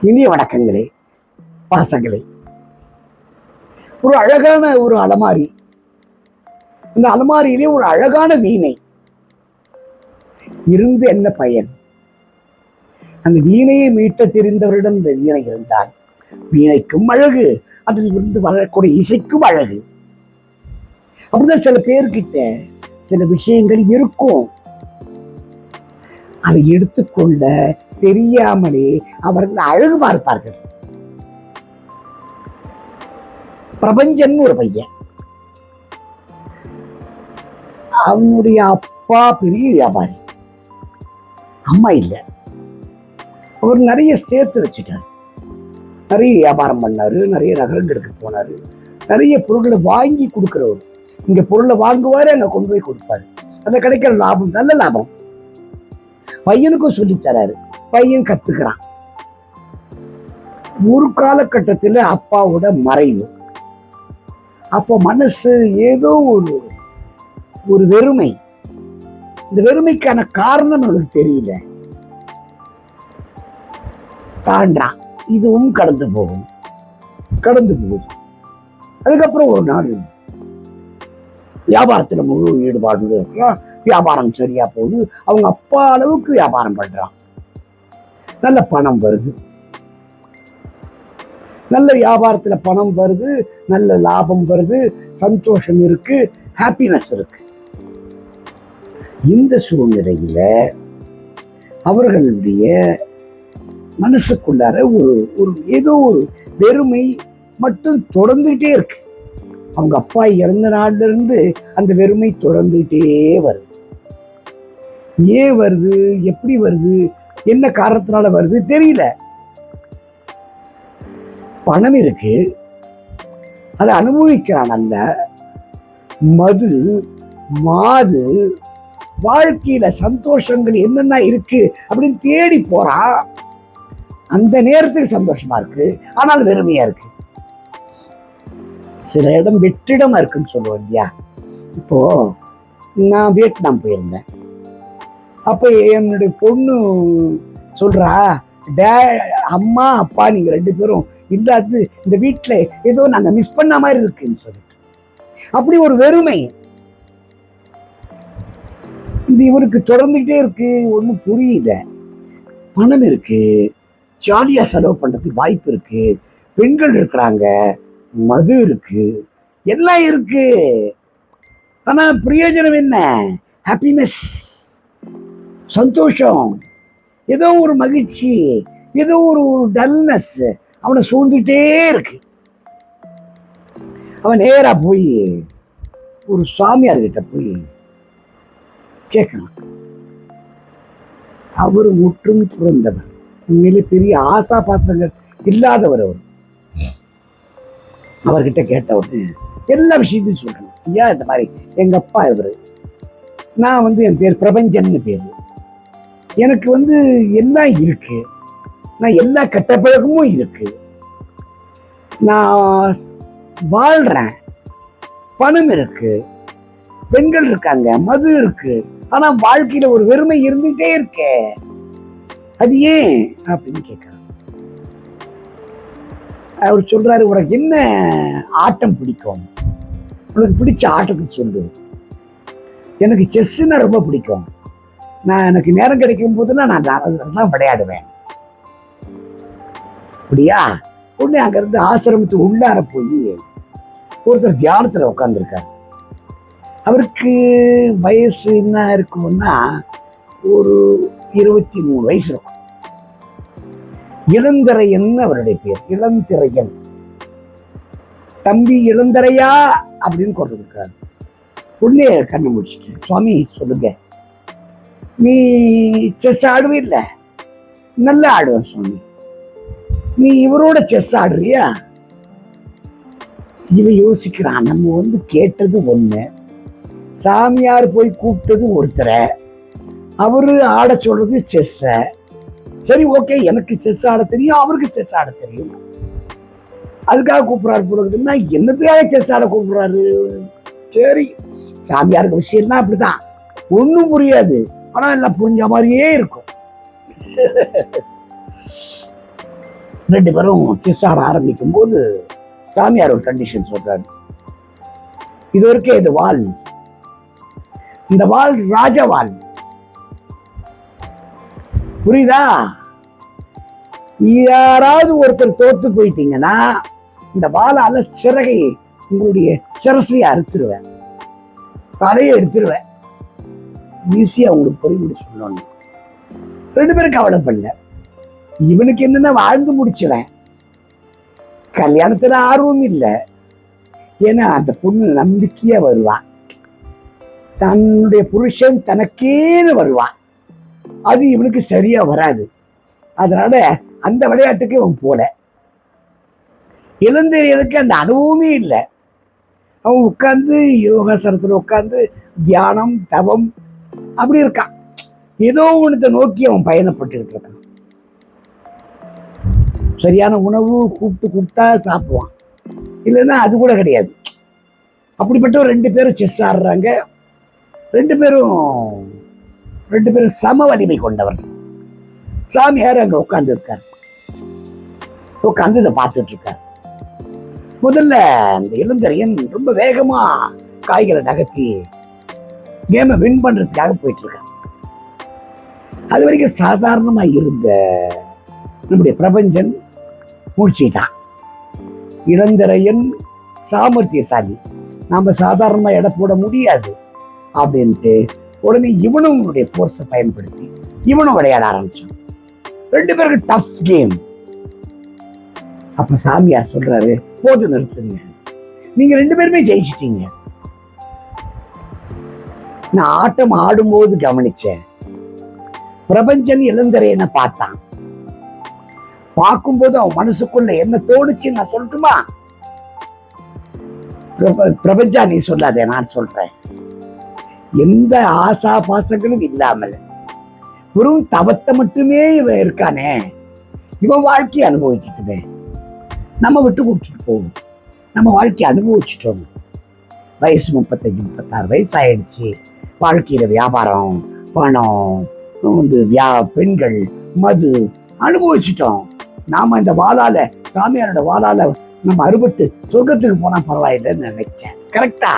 இனிய வணக்கங்களே, பாசங்களே. ஒரு அழகான ஒரு அலமாரி, இந்த அலமாரியிலே ஒரு அழகான வீணை இருந்து என்ன பயன்? அந்த வீணையை மீட்ட தெரிந்தவரிடம் இந்த வீணை இருந்தால் வீணைக்கும் அழகு, அதில் இருந்து வரக்கூடிய இசைக்கும் அழகு. அப்படிதான் சில பேர்கிட்ட சில விஷயங்கள் இருக்கும், அதை எடுத்துக்கொள்ள தெரியாமலே அவர்கள் அழகு பார்ப்பார்கள். பிரபஞ்சன் ஒரு பையன், அவனுடைய அப்பா பெரிய வியாபாரி, அம்மா இல்லை. அவர் நிறைய சேர்த்து வச்சுட்டார், நிறைய வியாபாரம் பண்ணாரு, நிறைய நகரங்களுக்கு போனாரு, நிறைய பொருட்களை வாங்கி கொடுக்கிறவர். இங்க பொருளை வாங்குவாரு, அங்க கொண்டு போய் கொடுப்பாரு. அதுல கிடைக்கிற லாபம் நல்ல லாபம். பையனுக்கும் சொல்லி தராரு, பையன் கத்துக்கிறான். ஒரு காலகட்டத்தில் அப்பாவோட மறைவு, அப்போ மனசு ஏதோ ஒரு வெறுமை. இந்த வெறுமைக்கான காரணம் அவனுக்கு தெரியல, தாண்டான். இதுவும் கடந்து போகும், கடந்து போகுது. அதுக்கப்புறம் ஒரு நாள் வியாபாரத்துல முழு ஈடுபாடு இருக்கிறான், வியாபாரம் சரியா போகுது, அவங்க அப்பா அளவுக்கு வியாபாரம் பண்றான், நல்ல பணம் வருது, நல்ல வியாபாரத்துல பணம் வருது, நல்ல லாபம் வருது, சந்தோஷம் இருக்கு, ஹாப்பினஸ் இருக்கு. இந்த சூழ்நிலையில அவர்களுடைய மனசுக்குள்ளார ஒரு ஏதோ ஒரு வெறுமை மட்டும் தொடர்ந்துகிட்டே இருக்கு. அவங்க அப்பா இறந்த நாள்ல இருந்து அந்த வெறுமை தொடர்ந்துகிட்டே வருது. ஏன் வருது, எப்படி வருது, என்ன காரணத்தினால வருது தெரியல. பணம் இருக்கு, அதை அனுபவிக்கிறான். அல்ல மது, மாது, வாழ்க்கையில சந்தோஷங்கள் என்னென்ன இருக்கு அப்படின்னு தேடி போறான். அந்த நேரத்துக்கு சந்தோஷமா இருக்கு, ஆனால் வெறுமையா இருக்கு. சில இடம் வெற்றிடமா இருக்குன்னு சொல்லுவோம் இல்லையா? இப்போ நான் வியட்நாம் போயிருந்தேன். அப்ப என்னுடைய பொண்ணு சொல்றா, அம்மா அப்பா நீங்க ரெண்டு பேரும் இல்லாது இந்த வீட்டுல ஏதோ நாங்க மிஸ் பண்ண மாதிரி இருக்குன்னு சொல்லிட்டு. அப்படி ஒரு வெறுமை இந்த இவருக்கு தொடர்ந்துகிட்டே இருக்கு. ஒன்றும் புரியல. பணம் இருக்கு, ஜாலியா செலவு பண்றதுக்கு வாய்ப்பு இருக்கு, பெண்கள் இருக்கிறாங்க, மது இருக்கு, எல்லாம் இருக்கு. ஆனா பிரயோஜனம் என்ன? ஹாப்பினஸ், சந்தோஷம், ஏதோ ஒரு மகிழ்ச்சி, ஏதோ ஒரு டல்னஸ் அவனை சூழ்ந்துட்டே இருக்கு. அவன் நேரா போய் ஒரு சாமியார்கிட்ட போய் கேட்கிறான். அவர் முற்றும் துறந்தவர், உண்மையிலே பெரிய ஆசா பாசங்கள் இல்லாதவர். அவர் அவர்கிட்ட கேட்ட உடனே எல்லா விஷயத்தையும் சொல்றேன். ஐயா, இந்த மாதிரி எங்க அப்பா இவரு, நான் என் பேர் பிரபஞ்சன்னு பேரு, எனக்கு எல்லாம் இருக்கு, நான் எல்லா கெட்ட பழக்கமும் இருக்கு, நான் வாழ்றேன், பணம் இருக்கு, பெண்கள் இருக்காங்க, மது இருக்கு, ஆனா வாழ்க்கையில ஒரு வெறுமை இருந்துகிட்டே இருக்கே, அது ஏன் அப்படின்னு கேட்கிறார். அவர் சொல்றாரு, உனக்கு என்ன ஆட்டம் பிடிக்கும், உனக்கு பிடிச்ச ஆட்டத்தை சொல்லு. எனக்கு செஸ்ஸுன்னா ரொம்ப பிடிக்கும், எனக்கு நேரம் கிடைக்கும் போதெல்லாம் நான் அதான் விளையாடுவேன். அப்படியா? உடனே அங்கிருந்து ஆசிரமத்து உள்ளார போய் ஒருத்தர் தியானத்துல உட்காந்துருக்காரு. அவருக்கு வயசு என்ன இருக்கும்னா ஒரு 23 வயசு இருக்கும். இளந்திரையன் அவருடைய பேர், இளந்திரையன். தம்பி இளந்திரையா அப்படின்னு குரல் கொடுக்குறாரு. உடனே கண்ணு முடிச்சுட்டு, சுவாமி சொல்லுங்க, நீ செஸ் ஆடுவில்ல? நல்லா ஆடுவேன் சுவாமி. நீ இவரோட செஸ் ஆடுறியா? இவன் யோசிக்கிறான், நம்ம கேட்டது ஒண்ணு, சாமியார் போய் கூப்பிட்டது ஒருத்தரை, அவரு ஆட சொல்றது செஸ்ஸ. சரி, ஓகே, எனக்கு செஸ் ஆட தெரியும், அவருக்கு செஸ் ஆட தெரியும், அதுக்காக கூப்பிடுறாரு போடுறதுன்னா என்னத்துக்காக செஸ் ஆட கூப்பிடுறாரு? சரி, சாமியாருக்கு விஷயம்லாம் அப்படிதான், ஒன்றும் புரியாது, ஆனா எல்லாம் புரிஞ்ச மாதிரியே இருக்கும். ரெண்டு பேரும் செஸ் ஆட ஆரம்பிக்கும் போது சாமியார் ஒரு கண்டிஷன் சொல்றாரு. இது வரைக்கும் இது வால், இந்த வால் ராஜவால், புரியுதா? யாராவது ஒருத்தர் தோத்து போயிட்டீங்கன்னா இந்த வாளால சிறகை உங்களுடைய சிரசையை அறுத்துருவேன், தலையை எடுத்துருவேன். ஈஸியா உங்களுக்கு பொறிமுடி சொல்லணும். ரெண்டு பேரும் கவலைப்படல. இவனுக்கு என்னன்னா வாழ்ந்து முடிச்சுவேன், கல்யாணத்துல ஆர்வம் இல்லை. ஏன்னா அந்த பொண்ணு நம்பிக்கையா வருவான், தன்னுடைய புருஷன் தனக்கேன்னு வருவான். அது இவனுக்கு சரியா வராது. அதனால அந்த விளையாட்டுக்கு இவன் போல. இளந்தேரியனுக்கு அந்த அனுபவமே இல்லை. அவன் உட்கார்ந்து யோகாசனத்துல உட்கார்ந்து தியானம் தவம் அப்படி இருக்கான். ஏதோ ஒன்றத்தை நோக்கி அவன் பயணப்பட்டுக்கிட்டு இருக்கான். சரியான உணவு கூப்பிட்டு கொடுத்தா சாப்பிடுவான், இல்லைன்னா அது கூட கிடையாது. அப்படிப்பட்ட ரெண்டு பேரும் செஸ் ஆடுறாங்க. ரெண்டு பேரும் சம வலிமை கொண்டவர்கள். சாமியார் அங்க உட்கார்ந்து இருக்காரு, உட்கார்ந்து இதை பார்த்துட்டு இருக்காரு. முதல்ல அந்த இளந்தரையன் ரொம்ப வேகமா காய்களை நகர்த்தி கேமை வின் பண்றதுக்காக போயிட்டு இருக்கான். அது வரைக்கும் சாதாரணமா இருந்த நம்முடைய பிரபஞ்சன் முடிச்சிட்டான். இளந்தரையன் சாமர்த்தியசாலி, நாம சாதாரணமா எடை போட முடியாது அப்படின்ட்டு உடனே இவனும் ஃபோர்ஸை பயன்படுத்தி இவனும் விளையாட ஆரம்பிச்சான். ரெண்டு பேருக்கு டஃப் கேம். அப்ப சாமியார் சொல்றாரு, போது நிறுத்துங்க, நீங்க ரெண்டு பேருமே ஜெயிச்சிட்டீங்க. நான் ஆட்டம் ஆடும்போது கவனிச்சேன், பிரபஞ்சன் இளந்தரையனை பார்த்தான். பார்க்கும்போது அவன் மனசுக்குள்ள என்ன தோணுச்சுன்னு நான் சொல்லட்டுமா? பிரபஞ்சா நீ சொல்லாதே, நான் சொல்றேன். எந்த ஆசா பாசங்களும் இல்லாமல் வெறும் தவத்தை மட்டுமே இவன் இருக்கானே, இவன் வாழ்க்கையை அனுபவிச்சுட்டுமே, நம்ம விட்டு கொடுத்துட்டு போவோம். நம்ம வாழ்க்கையை அனுபவிச்சுட்டோம். வயசு 35 36 வயசு ஆயிடுச்சு. வாழ்க்கையில வியாபாரம், பணம், பெண்கள், மது அனுபவிச்சுட்டோம். நாம இந்த வாளால, சாமியாரோட வாளால நம்ம அறுபட்டு சொர்க்கத்துக்கு போனா பரவாயில்லைன்னு நினைச்சேன். கரெக்டா?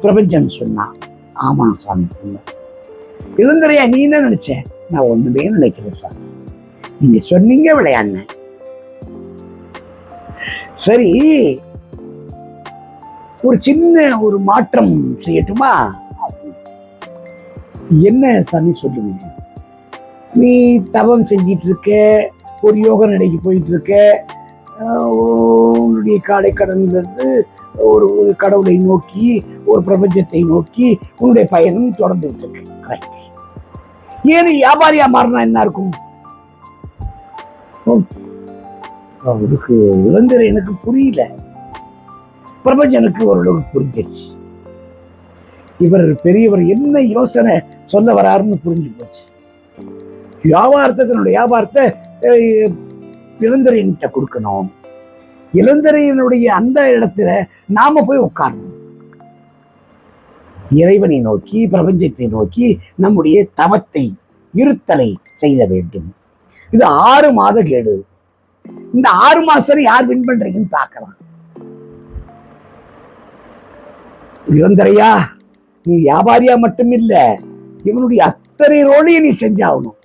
பிரபஞ்சன் சொன்னான், ஆமா சாமி. இளந்தரையா நீ என்ன நினைச்ச? நான் ஒண்ணுமே நினைக்கிறேன் சாமி, நீங்க சொன்னீங்க விளையாடுன. சரி, ஒரு சின்ன ஒரு மாற்றம் செய்யட்டுமா? என்ன சாமி சொல்லுங்க. நீ தவம் செஞ்சிட்டு இருக்க, ஒரு யோக நிலைக்கு போயிட்டு இருக்க, உன்னுடைய காலை கடன்ல இருந்து ஒரு கடவுளை நோக்கி, ஒரு பிரபஞ்சத்தை நோக்கி உன்னுடைய பயணம் தொடர்ந்துட்டு இருக்கு. கரெக்ட். ஏன் வியாபாரியா மாறினா என்ன இருக்கும்? அவருக்கு இளந்தரை எனக்கு புரியல, பிரபஞ்சனுக்கு ஓரளவுக்கு புரிஞ்சிருச்சு. இவர் பெரியவர் என்ன யோசனை சொல்ல வராருன்னு புரிஞ்சு போச்சு. தன்னுடைய வியாபாரத்தை இளந்தரையன்கிட்ட கொடுக்கணும். இளந்தரையனுடைய அந்த இடத்துல நாம போய் உட்காரணும். இறைவனை நோக்கி, பிரபஞ்சத்தை நோக்கி நம்முடைய தவத்தை, இருத்தலை செய்ய வேண்டும். இது 6 மாத கேடு. இந்த 6 மாசம் யார் வின் பண்றீங்கன்னு பார்க்கலாம். இளந்தரையா, நீ வியாபாரியா மட்டும் இல்ல, இவனுடைய அத்தனை ரோலையும் நீ செஞ்சாகணும்.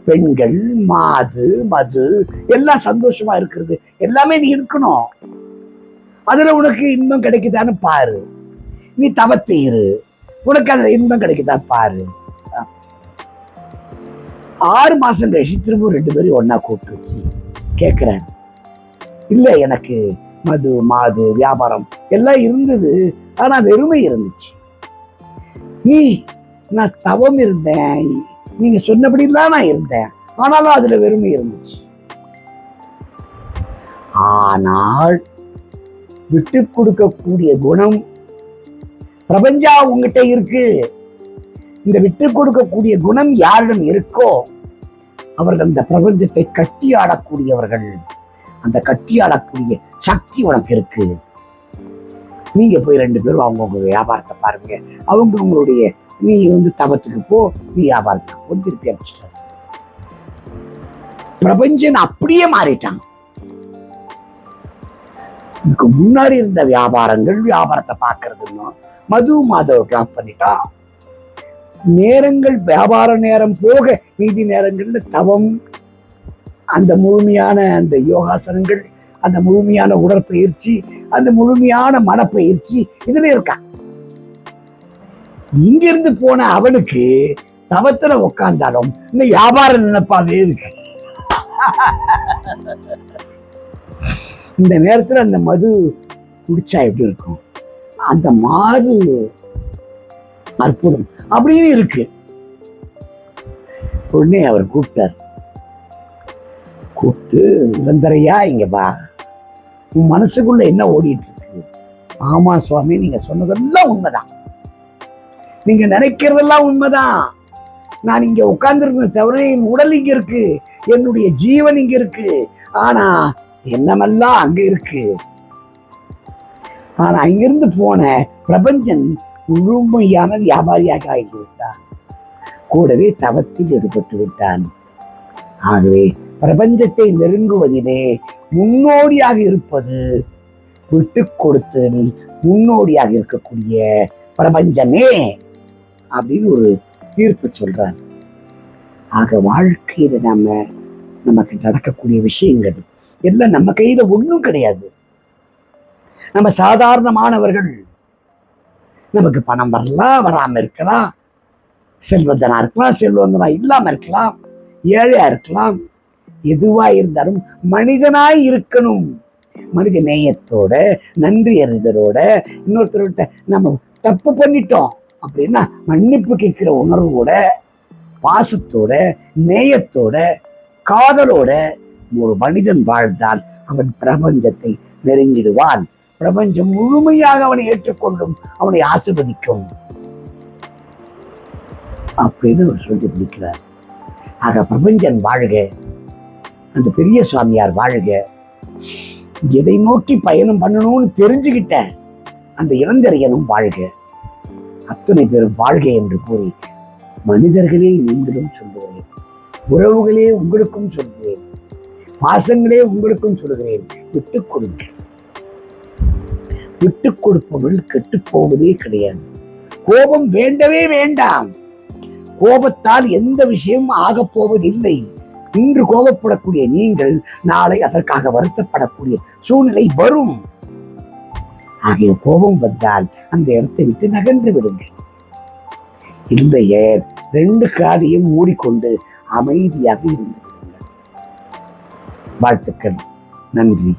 பெண்கள், மது எல்லாம் சந்தோஷமா இருக்கிறது எல்லாமே நீ இருக்கணும். அதுல உனக்கு இன்பம் கிடைக்குதான்னு பாரு. நீ தவத்தை இரு, உனக்கு அதுல இன்பம் கிடைக்குதா பாரு. 6 மாசம் கழிச்சு திரும்ப 2 பேரும் ஒன்னா கூப்பிட்டு வச்சு கேட்கிறாரு, இல்ல எனக்கு மது வியாபாரம் எல்லாம் இருந்தது, ஆனா வெறுமை இருந்துச்சு. நான் தவம் இருந்தேன், நீங்க சொன்னபடிலாம் நான் இருந்தேன், ஆனாலும் அதுல வெறுமை இருந்துச்சு. ஆனால் விட்டு கொடுக்கக்கூடிய குணம் பிரபஞ்சா உங்ககிட்ட இருக்கு. இந்த விட்டு கொடுக்கக்கூடிய குணம் யாரிடம் இருக்கோ அவர்கள் அந்த பிரபஞ்சத்தை கட்டி ஆளக்கூடியவர்கள். அந்த கட்டி ஆளக்கூடிய சக்தி உனக்கு இருக்கு. நீங்க போய் 2 பேரும் அவங்கவுங்க வியாபாரத்தை பாருங்க, அவங்க உங்களுடைய, நீ தவத்துக்கு போ, நீ வியாபாரத்துக்கு போ, திருப்பி அனுப்பிச்சிட்டாரு. பிரபஞ்சன் அப்படியே மாறிட்டான். இதுக்கு முன்னாடி இருந்த வியாபாரத்தை பார்க்கறதுன்னா மது மாதவ டிராப் பண்ணிட்டா. நேரங்கள் வியாபார நேரம் போக மீதி நேரங்கள்ல தவம், அந்த முழுமையான அந்த யோகாசனங்கள், அந்த முழுமையான உடற்பயிற்சி, அந்த முழுமையான மனப்பயிற்சி இதுல இருக்கான். இங்கிருந்து போன அவனுக்கு தவத்துல உட்கார்ந்தாலும் இந்த வியாபார நினைப்பாவே இருக்கு. இந்த நேரத்துல அந்த மது குடிச்சா எப்படி இருக்கும், அந்த மாறு அற்புதம் அப்படின்னு இருக்கு. உடனே அவர் கூப்பிட்டு இளந்தரையா இங்க வா, உன் மனசுக்குள்ள என்ன ஓடிட்டு இருக்கு? ஆமா சுவாமி, நீங்க சொன்னதெல்லாம் உண்மைதான், நீங்க நினைக்கிறதெல்லாம் உண்மைதான். நான் இங்க உட்கார்ந்துருக்க தவிர என் உடல் இங்க இருக்கு, என்னுடைய ஜீவன் இங்க இருக்கு, ஆனா எண்ணமெல்லாம் அங்க இருக்கு. ஆனா இங்கிருந்து போன பிரபஞ்சன் முழுமையான வியாபாரியாக ஆகிவிட்டான், கூடவே தவத்தில் ஈடுபட்டு விட்டான். ஆகவே பிரபஞ்சத்தை நெருங்குவதிலே முன்னோடியாக இருப்பது விட்டு கொடுத்து முன்னோடியாக இருக்கக்கூடிய பிரபஞ்சமே அப்படின்னு ஒரு தீர்ப்பு சொல்றார். ஆக வாழ்க்கையில நமக்கு நடக்கக்கூடிய விஷயங்கள் எல்லாம் நம்ம கையில ஒன்றும் கிடையாது. நம்ம சாதாரணமானவர்கள். நமக்கு பணம் வரலாம், வராம இருக்கலாம், செல்வந்தனா இருக்கலாம், செல்வந்தனா இல்லாம இருக்கலாம், ஏழையா இருக்கலாம். எதுவா இருந்தாலும் மனிதனாய் இருக்கணும். மனித நேயத்தோட, நன்றி அறிதலோட, இன்னொருத்தர்கிட்ட நம்ம தப்பு பண்ணிட்டோம் அப்படின்னா மன்னிப்பு கேட்கிற உணர்வோட, பாசத்தோட, நேயத்தோட, காதலோட ஒரு மனிதன் வாழ்ந்தால் அவன் பிரபஞ்சத்தை நெருங்கிடுவான். பிரபஞ்சம் முழுமையாக அவனை ஏற்றுக்கொள்ளும், அவனை ஆசீர்வதிக்கும் அப்படின்னு அவர் சொல்லி பிடிக்கிறார். ஆக பிரபஞ்சன் வாழ்க, அந்த பெரிய சுவாமியார் வாழ்க, எதை நோக்கி பயணம் பண்ணணும்னு தெரிஞ்சுக்கிட்ட அந்த இளந்தரையனும் வாழ்க, அத்தனை பேரும் வாழ்க என்று கூறி மனிதர்களே நீங்களும் சொல்லுகிறேன், உறவுகளே உங்களுக்கும் சொல்கிறேன், பாசங்களே உங்களுக்கும் சொல்கிறேன், விட்டுக் கொடுங்கள். விட்டுக் கொடுப்பவர்கள் கெட்டு போவதே கிடையாது. கோபம் வேண்டவே வேண்டாம். கோபத்தால் எந்த விஷயமும் ஆகப் போவதில்லை. இன்று கோபப்படக்கூடிய நீங்கள் நாளை அதற்காக வருத்தப்படக்கூடிய சூழ்நிலை வரும். ஆகிய கோபம் வந்தால் அந்த இடத்தை விட்டு நகன்று விடுங்கள். இல்லையே ரெண்டு காதையும் மூடிக்கொண்டு அமைதியாக இருந்து விடுங்கள். வாழ்த்துக்கள். நன்றி.